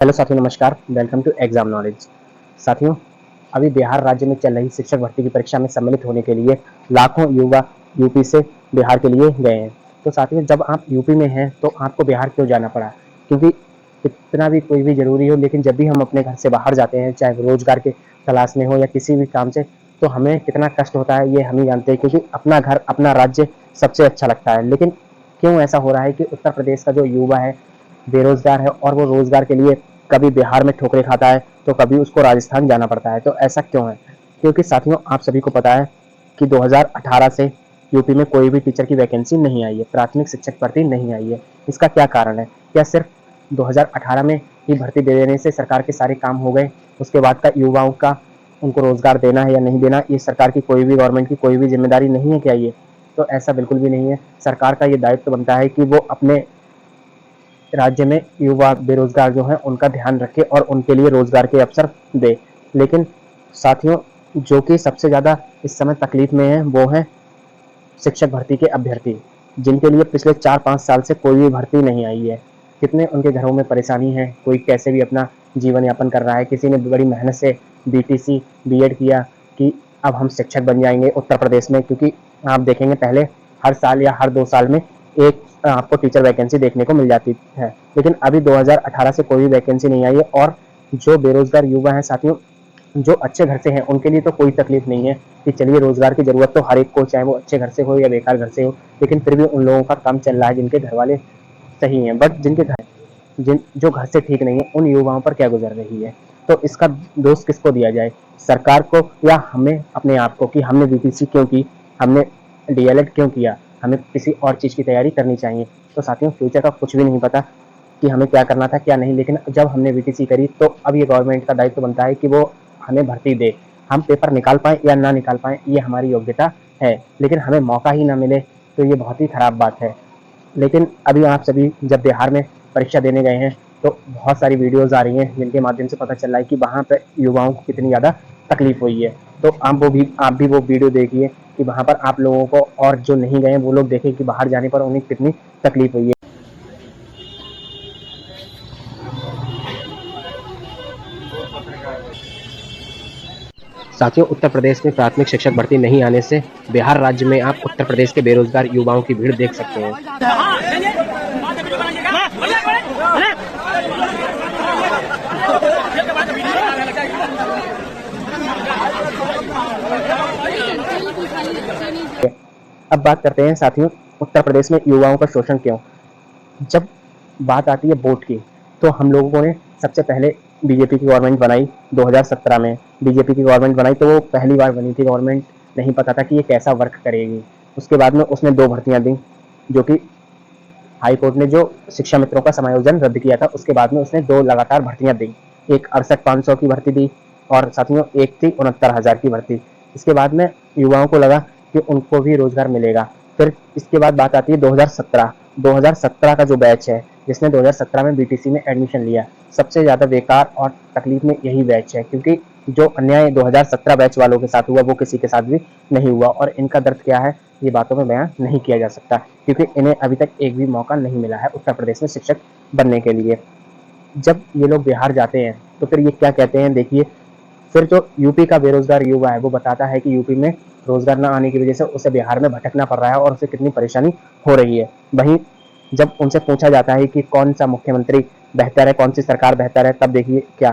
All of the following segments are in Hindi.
हेलो साथियों, नमस्कार। Welcome to exam knowledge. साथियों, अभी बिहार राज्य में चल रही शिक्षक भर्ती की परीक्षा में सम्मिलित होने के लिए लाखों युवा यूपी से बिहार के लिए गए हैं। तो साथियों, जब आप यूपी में हैं तो आपको बिहार क्यों जाना पड़ा? क्योंकि कितना भी कोई भी जरूरी हो, लेकिन जब भी हम अपने घर से बाहर जाते हैं, चाहे रोजगार के तलाश में हो या किसी भी काम से, तो हमें कितना कष्ट होता है ये हम ही जानते हैं। क्योंकि अपना घर, अपना राज्य सबसे अच्छा लगता है। लेकिन क्यों ऐसा हो रहा है कि उत्तर प्रदेश का जो युवा है बेरोजगार है और वो रोजगार के लिए कभी बिहार में ठोकरे खाता है तो कभी उसको राजस्थान जाना पड़ता है? तो ऐसा क्यों है? क्योंकि साथियों, आप सभी को पता है कि 2018 से यूपी में कोई भी टीचर की वैकेंसी नहीं आई है, प्राथमिक शिक्षक भर्ती नहीं आई है। इसका क्या कारण है? क्या सिर्फ 2018 में ही भर्ती दे देने से सरकार के सारे काम हो गए? उसके बाद का युवाओं का उनको रोजगार देना है या नहीं देना, ये सरकार की कोई भी, गवर्नमेंट की कोई भी जिम्मेदारी नहीं है क्या ये? तो ऐसा बिल्कुल भी नहीं है। सरकार का ये दायित्व बनता है कि वो अपने राज्य में युवा बेरोजगार जो हैं उनका ध्यान रखे और उनके लिए रोजगार के अवसर दे। लेकिन साथियों, जो कि सबसे ज़्यादा इस समय तकलीफ में है वो है शिक्षक भर्ती के अभ्यर्थी, जिनके लिए पिछले 4-5 साल से कोई भी भर्ती नहीं आई है। कितने उनके घरों में परेशानी है, कोई कैसे भी अपना जीवन यापन कर रहा है। किसी ने बड़ी मेहनत से बीटीसी बीएड किया कि अब हम शिक्षक बन जाएंगे उत्तर प्रदेश में। क्योंकि आप देखेंगे पहले हर साल या हर 2 साल में एक आपको टीचर वैकेंसी देखने को मिल जाती है, लेकिन अभी 2018 से कोई भी वैकेंसी नहीं आई है। और जो बेरोजगार युवा हैं साथियों, जो अच्छे घर से हैं उनके लिए तो कोई तकलीफ नहीं है कि चलिए, रोजगार की जरूरत तो हर एक को, चाहे वो अच्छे घर से हो या बेकार घर से हो, लेकिन फिर भी उन लोगों का काम चल रहा है जिनके घर वाले सही हैं। बट जिनके घर जिन जो घर से ठीक नहीं है, उन युवाओं पर क्या गुजर रही है? तो इसका दोष किसको दिया जाए? सरकार को या हमें अपने आप को, कि हमने बीपीसी क्यों की, हमने डीएलएड क्यों किया, हमें किसी और चीज की तैयारी करनी चाहिए? तो साथियों, फ्यूचर का कुछ भी नहीं पता कि हमें क्या करना था क्या नहीं। लेकिन जब हमने बीटीसी करी तो अब ये गवर्नमेंट का दायित्व बनता है कि वो हमें भर्ती दे। हम पेपर निकाल पाए या ना निकाल पाए, ये हमारी योग्यता है, लेकिन हमें मौका ही ना मिले तो ये बहुत ही खराब बात है। लेकिन अभी आप सभी जब बिहार में परीक्षा देने गए हैं तो बहुत सारी वीडियोज आ रही हैं जिनके माध्यम से पता चल रहा है कि वहाँ पर युवाओं को कितनी ज़्यादा तकलीफ हुई है। तो आप भी वो वीडियो देखिए कि वहाँ पर आप लोगों को, और जो नहीं गए वो लोग देखें कि बाहर जाने पर उन्हें कितनी तकलीफ हुई है। साथियों, उत्तर प्रदेश में प्राथमिक शिक्षक भर्ती नहीं आने से बिहार राज्य में आप उत्तर प्रदेश के बेरोजगार युवाओं की भीड़ देख सकते हैं। अब बात करते हैं साथियों, उत्तर प्रदेश में युवाओं का शोषण क्यों? जब बात आती है वोट की, तो हम लोगों ने सबसे पहले बीजेपी की गवर्नमेंट बनाई 2017 में। बीजेपी की गवर्नमेंट बनाई तो वो पहली बार बनी थी गवर्नमेंट, नहीं पता था कि ये कैसा वर्क करेगी। उसके बाद में उसने 2 भर्तियां दी, जो कि हाई कोर्ट ने जो शिक्षा मित्रों का समायोजन रद्द किया था, उसके बाद में उसने 2 लगातार भर्तियां दी। एक 68,500 की भर्ती दी और साथियों एक थी 69,000 की भर्ती। इसके बाद में युवाओं को लगा कि उनको भी रोजगार मिलेगा। फिर इसके बाद बात आती है 2017 का जो बैच है, जिसने 2017 में बीटीसी में एडमिशन लिया, सबसे ज़्यादा बेकार और तकलीफ में यही बैच है। क्योंकि जो अन्याय 2017 बैच वालों के साथ हुआ वो किसी के साथ भी नहीं हुआ। और इनका दर्द क्या है ये बातों में बयान नहीं किया जा सकता, क्योंकि इन्हें अभी तक एक भी मौका नहीं मिला है उत्तर प्रदेश में शिक्षक बनने के लिए। जब ये लोग बिहार जाते हैं तो फिर ये क्या कहते हैं, देखिए। फिर जो यूपी का बेरोजगार युवा है वो बताता है कि यूपी में रोजगार न आने की वजह से उसे बिहार में भटकना पड़ रहा है और उसे कितनी परेशानी हो रही है। वहीं जब उनसे पूछा जाता है कि कौन सा मुख्यमंत्री बेहतर है, कौन सी सरकार बेहतर है, तब देखिए क्या,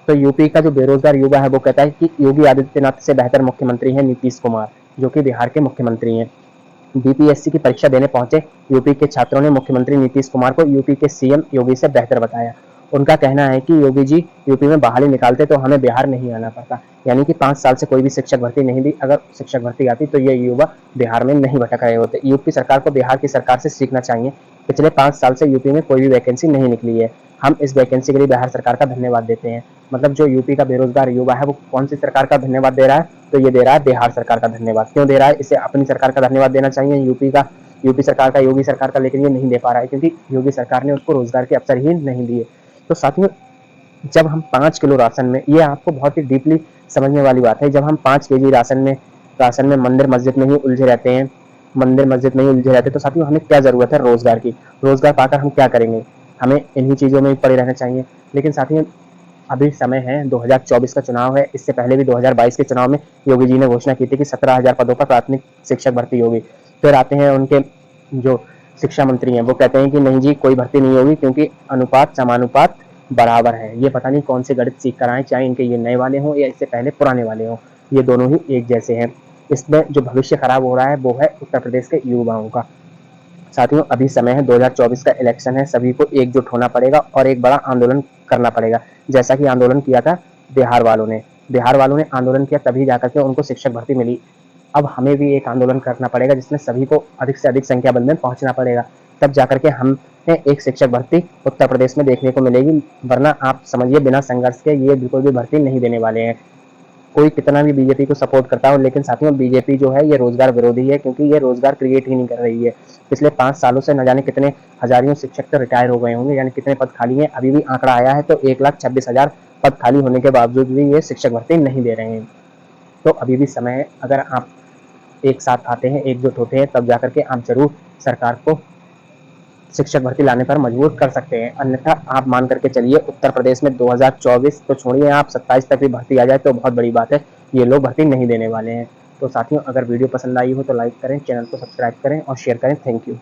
तो यूपी का जो बेरोजगार युवा है वो कहता है कि योगी आदित्यनाथ से बेहतर मुख्यमंत्री है नीतीश कुमार, जो कि बिहार के मुख्यमंत्री हैं। बीपीएससी की परीक्षा देने पहुंचे यूपी के छात्रों ने मुख्यमंत्री नीतीश कुमार को यूपी के सीएम योगी से बेहतर बताया। उनका कहना है कि योगी जी यूपी में बहाली निकालते तो हमें बिहार नहीं आना पड़ता। यानी कि 5 साल से कोई भी शिक्षक भर्ती नहीं दी, अगर शिक्षक भर्ती आती तो ये युवा बिहार में नहीं भटक रहे होते। यूपी सरकार को बिहार की सरकार से सीखना चाहिए। पिछले 5 साल से यूपी में कोई भी वैकेंसी नहीं निकली है। हम इस वैकेंसी के लिए बिहार सरकार का धन्यवाद देते हैं। मतलब जो यूपी का बेरोजगार युवा है वो कौन सी सरकार का धन्यवाद दे रहा है? तो ये दे रहा है बिहार सरकार का धन्यवाद। क्यों दे रहा है? इसे अपनी सरकार का धन्यवाद देना चाहिए, यूपी सरकार का, योगी सरकार का, लेकिन ये नहीं दे पा रहा है क्योंकि योगी सरकार ने उसको रोजगार के अवसर ही नहीं दिए। तो साथियों, जब हम 5 किलो राशन में, ये आपको बहुत ही डीपली समझने वाली बात है, जब हम 5 केजी राशन में मंदिर मस्जिद में ही उलझे रहते हैं, तो साथियों हमें क्या जरूरत है रोजगार की? रोजगार पाकर हम क्या करेंगे? हमें इन्हीं चीज़ों में पड़े रहना चाहिए। लेकिन साथियों अभी समय है, 2024 का चुनाव है, इससे पहले भी 2022 के चुनाव में योगी जी ने घोषणा की थी कि 17,000 पदों पर प्राथमिक शिक्षक भर्ती होगी। फिर आते हैं उनके जो शिक्षा मंत्री हैं, वो कहते हैं कि नहीं जी कोई भर्ती नहीं होगी क्योंकि अनुपात समानुपात बराबर है। ये पता नहीं कौन से गणित सीख कर आए, चाहे इनके ये नए वाले हों या इससे पहले पुराने वाले हों, ये दोनों ही एक जैसे हैं। इसमें जो भविष्य खराब हो रहा है वो है उत्तर प्रदेश के युवाओं का। साथियों अभी समय है, 2024 का इलेक्शन है, सभी को एकजुट होना पड़ेगा और एक बड़ा आंदोलन करना पड़ेगा, जैसा कि आंदोलन किया था बिहार वालों ने। बिहार वालों ने आंदोलन किया तभी जाकर के उनको शिक्षक भर्ती मिली। अब हमें भी एक आंदोलन करना पड़ेगा जिसमें सभी को अधिक से अधिक संख्या बल में पहुंचना पड़ेगा, तब जाकर के हमें एक शिक्षक भर्ती उत्तर प्रदेश में देखने को मिलेगी। वरना आप समझिए बिना संघर्ष के ये बिल्कुल भी भर्ती नहीं देने वाले हैं। कोई कितना भी बीजेपी को सपोर्ट करता हो, लेकिन साथियों बीजेपी जो है ये रोजगार विरोधी है, क्योंकि ये रोजगार क्रिएट ही नहीं कर रही है। पिछले 5 सालों से न जाने कितने हजारियों शिक्षक तो रिटायर हो गए होंगे, यानी कितने पद खाली हैं। अभी भी आंकड़ा आया है तो 1,26,000 पद खाली होने के बावजूद भी ये शिक्षक भर्ती नहीं दे रहे हैं। तो अभी भी समय है, अगर आप एक साथ आते हैं, एकजुट होते हैं, तब जाकर के आप जरूर सरकार को शिक्षक भर्ती लाने पर मजबूर कर सकते हैं। अन्यथा आप मान करके चलिए उत्तर प्रदेश में 2024 तो छोड़िए, आप 27 तक भी भर्ती आ जाए तो बहुत बड़ी बात है, ये लोग भर्ती नहीं देने वाले हैं। तो साथियों अगर वीडियो पसंद आई हो तो लाइक करें, चैनल को सब्सक्राइब करें और शेयर करें। Thank you.